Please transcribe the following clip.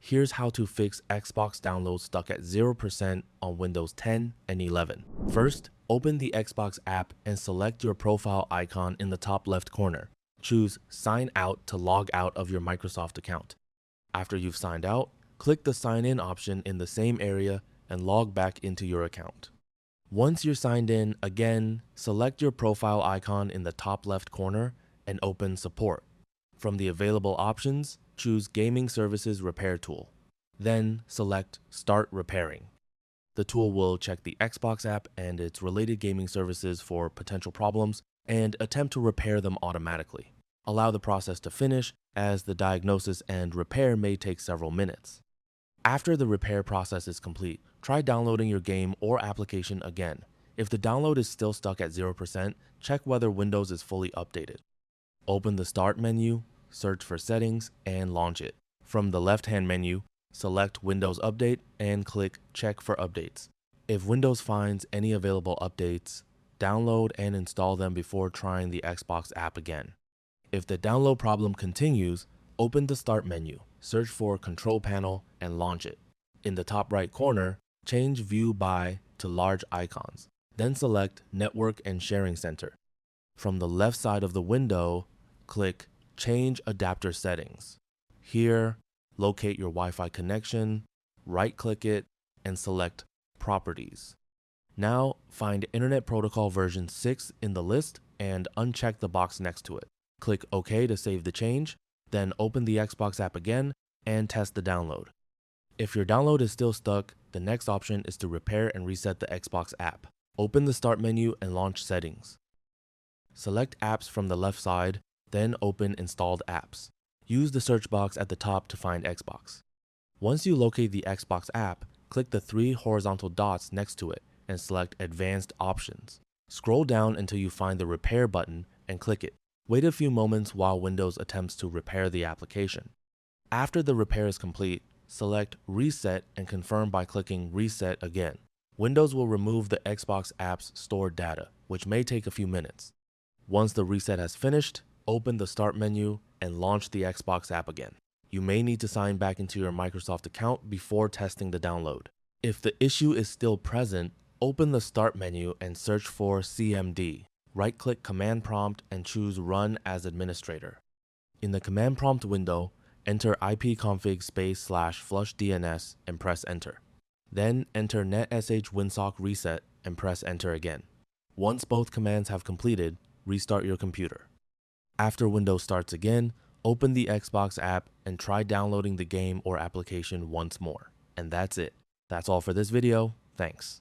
Here's how to fix Xbox download stuck at 0% on Windows 10 and 11. First, open the Xbox app and select your profile icon in the top left corner. Choose Sign Out to log out of your Microsoft account. After you've signed out, click the Sign In option in the same area and log back into your account. Once you're signed in, again, select your profile icon in the top left corner and open Support. From the available options, choose Gaming Services Repair Tool. Then select Start Repairing. The tool will check the Xbox app and its related gaming services for potential problems and attempt to repair them automatically. Allow the process to finish, as the diagnosis and repair may take several minutes. After the repair process is complete, try downloading your game or application again. If the download is still stuck at 0%, check whether Windows is fully updated. Open the Start menu, search for Settings, and launch it. From the left-hand menu, select Windows Update and click Check for Updates. If Windows finds any available updates, download and install them before trying the Xbox app again. If the download problem continues, open the Start menu, search for Control Panel, and launch it. In the top right corner, change View By to Large Icons, then select Network and Sharing Center. From the left side of the window, click Change Adapter Settings. Here, locate your Wi-Fi connection, right-click it, and select Properties. Now, find Internet Protocol version 6 in the list and uncheck the box next to it. Click OK to save the change, then open the Xbox app again and test the download. If your download is still stuck, the next option is to repair and reset the Xbox app. Open the Start menu and launch Settings. Select Apps from the left side, then open Installed Apps. Use the search box at the top to find Xbox. Once you locate the Xbox app, click the 3 horizontal dots next to it and select Advanced Options. Scroll down until you find the Repair button and click it. Wait a few moments while Windows attempts to repair the application. After the repair is complete, select Reset and confirm by clicking Reset again. Windows will remove the Xbox app's stored data, which may take a few minutes. Once the reset has finished, open the Start menu and launch the Xbox app again. You may need to sign back into your Microsoft account before testing the download. If the issue is still present, open the Start menu and search for CMD. Right-click Command Prompt and choose Run as Administrator. In the Command Prompt window, enter ipconfig /flushdns and press Enter. Then enter netsh winsock reset and press Enter again. Once both commands have completed, restart your computer. After Windows starts again, open the Xbox app and try downloading the game or application once more. And that's it. That's all for this video. Thanks.